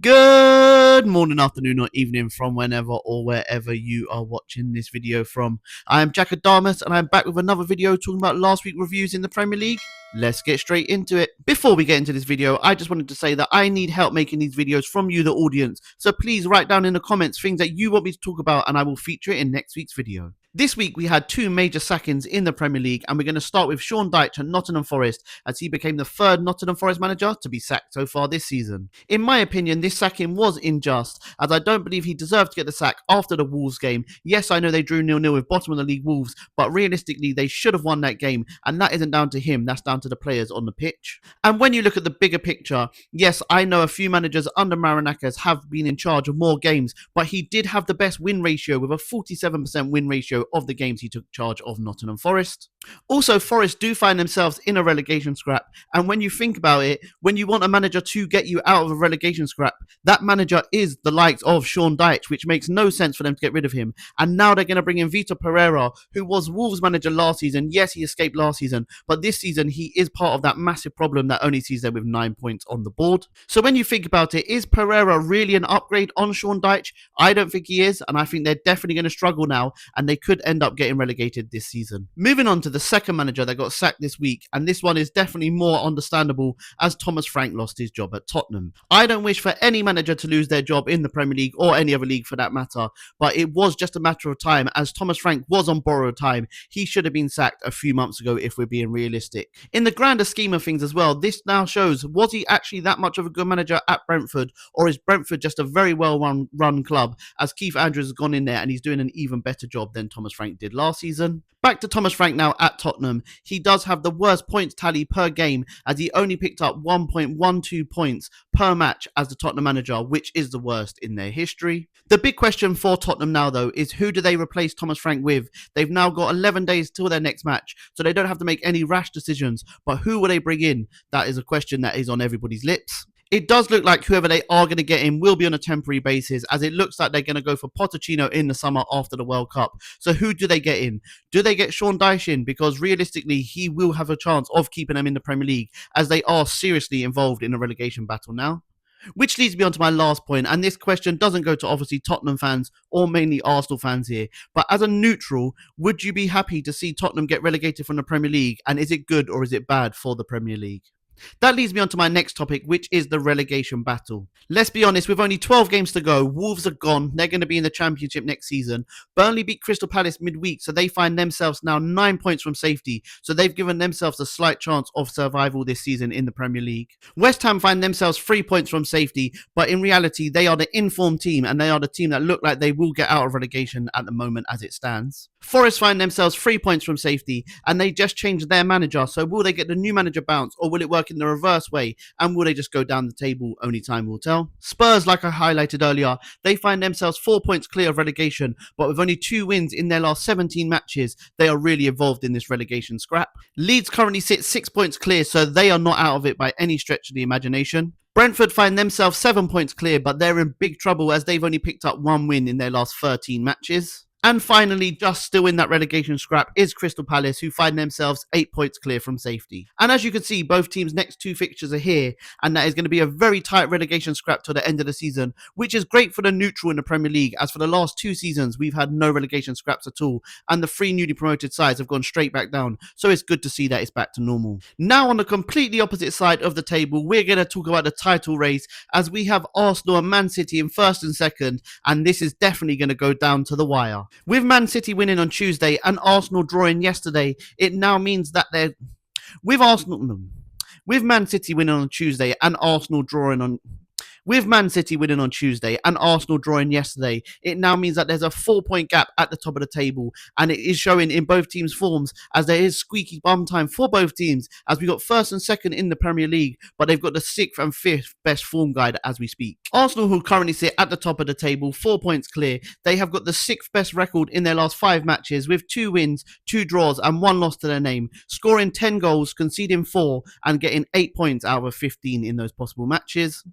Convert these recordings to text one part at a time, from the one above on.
Good morning, afternoon, or evening from whenever or wherever you are watching this video from. I am Jack Adamus and I'm back with another video talking about last week's reviews in the Premier League. Let's get straight into it. Before we get into this video, I just wanted to say that I need help making these videos from you, the audience. So please write down in the comments things that you want me to talk about and I will feature it in next week's video. This week we had two major sackings in the Premier League, and we're going to start with Sean Dyche at Nottingham Forest, as he became the third Nottingham Forest manager to be sacked so far this season. In my opinion, this sacking was unjust, as I don't believe he deserved to get the sack after the Wolves game. Yes, I know they drew 0-0 with bottom of the league Wolves, but realistically they should have won that game, and that isn't down to him, that's down to the players on the pitch. And when you look at the bigger picture, yes, I know a few managers under Marinakis have been in charge of more games, but he did have the best win ratio with a 47% win ratio of the games he took charge of Nottingham Forest. Also, Forest do find themselves in a relegation scrap, and when you think about it, when you want a manager to get you out of a relegation scrap, that manager is the likes of Sean Dyche, which makes no sense for them to get rid of him. And now they're going to bring in Vitor Pereira, who was Wolves manager last season. Yes, he escaped last season, but this season he is part of that massive problem that only sees them with 9 points on the board. So when you think about it, is Pereira really an upgrade on Sean Dyche? I don't think he is, and I think they're definitely going to struggle now, and they could end up getting relegated this season. Moving on to the second manager that got sacked this week, and this one is definitely more understandable, as Thomas Frank lost his job at Tottenham. I don't wish for any manager to lose their job in the Premier League or any other league for that matter, but it was just a matter of time, as Thomas Frank was on borrowed time. He should have been sacked a few months ago if we're being realistic. In the grander scheme of things as well, this now shows, was he actually that much of a good manager at Brentford, or is Brentford just a very well run club, as Keith Andrews has gone in there and he's doing an even better job than Thomas Frank did last season? Back to Thomas Frank now at Tottenham. He does have the worst points tally per game, as he only picked up 1.12 points per match as the Tottenham manager, which is the worst in their history. The big question for Tottenham now, though, is who do they replace Thomas Frank with? They've now got 11 days till their next match, so they don't have to make any rash decisions. But who will they bring in? That is a question that is on everybody's lips. It does look like whoever they are going to get in will be on a temporary basis, as it looks like they're going to go for Pochettino in the summer after the World Cup. So who do they get in? Do they get Sean Dyche in? Because realistically, he will have a chance of keeping them in the Premier League, as they are seriously involved in a relegation battle now. Which leads me on to my last point, and this question doesn't go to obviously Tottenham fans or mainly Arsenal fans here, but as a neutral, would you be happy to see Tottenham get relegated from the Premier League, and is it good or is it bad for the Premier League? That leads me on to my next topic, which is the relegation battle. Let's be honest, with only 12 games to go, Wolves are gone. They're going to be in the Championship next season. Burnley beat Crystal Palace midweek, so they find themselves now 9 points from safety. So they've given themselves a slight chance of survival this season in the Premier League. West Ham find themselves 3 points from safety, but in reality, they are the informed team, and they are the team that look like they will get out of relegation at the moment as it stands. Forest find themselves 3 points from safety, and they just changed their manager. So will they get the new manager bounce, or will it work in the reverse way, and will they just go down the table? Only time will tell. Spurs, like I highlighted earlier, they find themselves 4 points clear of relegation, but with only 2 wins in their last 17 matches, they are really involved in this relegation scrap. Leeds currently sit 6 points clear, so they are not out of it by any stretch of the imagination. Brentford find themselves 7 points clear, but they're in big trouble as they've only picked up 1 win in their last 13 matches. And finally, just still in that relegation scrap, is Crystal Palace, who find themselves 8 points clear from safety. And as you can see, both teams' next 2 fixtures are here, and that is going to be a very tight relegation scrap till the end of the season, which is great for the neutral in the Premier League, as for the last 2 seasons, we've had no relegation scraps at all, and the 3 newly promoted sides have gone straight back down, so it's good to see that it's back to normal. Now, on the completely opposite side of the table, we're going to talk about the title race, as we have Arsenal and Man City in first and second, and this is definitely going to go down to the wire. With Man City winning on Tuesday and Arsenal drawing yesterday, it now means that they're... With Man City winning on Tuesday and Arsenal drawing on... With Man City winning on Tuesday and Arsenal drawing yesterday, it now means that there's a 4-point gap at the top of the table, and it is showing in both teams' forms, as there is squeaky bum time for both teams, as we got first and second in the Premier League, but they've got the 6th and 5th best form guide as we speak. Arsenal, who currently sit at the top of the table, 4 points clear, they have got the 6th best record in their last 5 matches, with 2 wins, 2 draws and 1 loss to their name, scoring 10 goals, conceding 4, and getting 8 points out of 15 in those possible matches.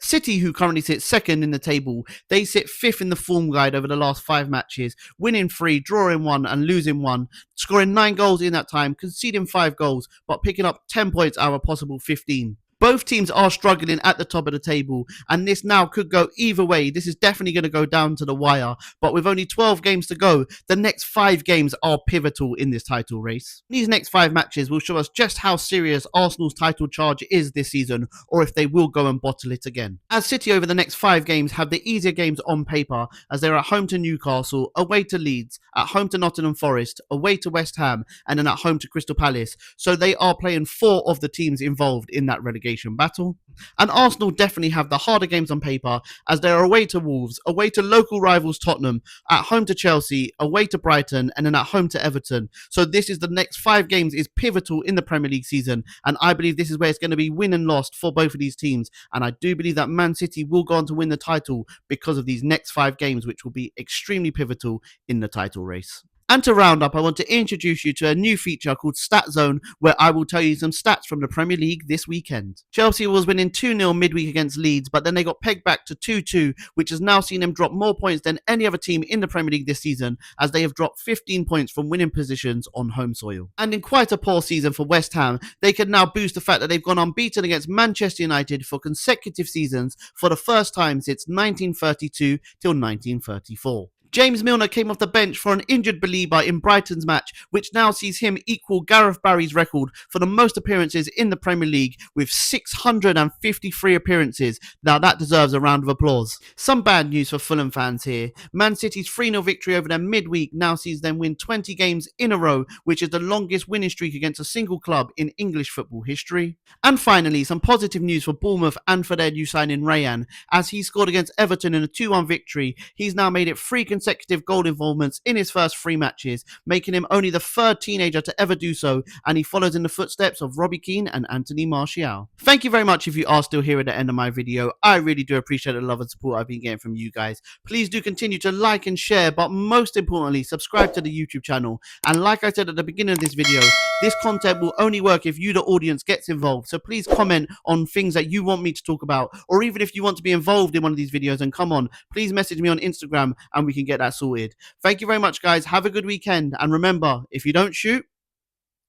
City, who currently sit second in the table, they sit 5th in the form guide over the last 5 matches, winning 3, drawing 1 and losing 1, scoring 9 goals in that time, conceding 5 goals, but picking up 10 points out of a possible 15. Both teams are struggling at the top of the table, and this now could go either way. This is definitely going to go down to the wire, but with only 12 games to go, the next 5 games are pivotal in this title race. These next 5 matches will show us just how serious Arsenal's title charge is this season, or if they will go and bottle it again. As City over the next 5 games have the easier games on paper, as they're at home to Newcastle, away to Leeds, at home to Nottingham Forest, away to West Ham, and then at home to Crystal Palace. So they are playing 4 of the teams involved in that relegation battle. And Arsenal definitely have the harder games on paper, as they're away to Wolves, away to local rivals Tottenham, at home to Chelsea, away to Brighton, and then at home to Everton. So this is the next 5 games is pivotal in the Premier League season, and I believe this is where it's going to be win and lost for both of these teams. And I do believe that Man City will go on to win the title because of these next 5 games, which will be extremely pivotal in the title race. And to round up, I want to introduce you to a new feature called Stat Zone, where I will tell you some stats from the Premier League this weekend. Chelsea was winning 2-0 midweek against Leeds, but then they got pegged back to 2-2, which has now seen them drop more points than any other team in the Premier League this season, as they have dropped 15 points from winning positions on home soil. And in quite a poor season for West Ham, they can now boost the fact that they've gone unbeaten against Manchester United for consecutive seasons for the first time since 1932 till 1934. James Milner came off the bench for an injured Belieber in Brighton's match, which now sees him equal Gareth Barry's record for the most appearances in the Premier League with 653 appearances. Now that deserves a round of applause. Some bad news for Fulham fans here. Man City's 3-0 victory over them midweek now sees them win 20 games in a row, which is the longest winning streak against a single club in English football history. And finally, some positive news for Bournemouth and for their new signing Rayan. As he scored against Everton in a 2-1 victory, he's now made it 3 consecutive goal involvements in his first 3 matches, making him only the 3rd teenager to ever do so, and he follows in the footsteps of Robbie Keane and Anthony Martial. Thank you very much if you are still here at the end of my video. I really do appreciate the love and support I've been getting from you guys. Please do continue to like and share, but most importantly, subscribe to the YouTube channel. And like I said at the beginning of this video, this content will only work if you, the audience, gets involved. So please comment on things that you want me to talk about, or even if you want to be involved in one of these videos, and come on, please message me on Instagram and we can get that sorted. Thank you very much, guys. Have a good weekend. And remember, if you don't shoot,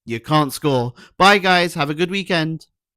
you can't score. Bye, guys. Have a good weekend.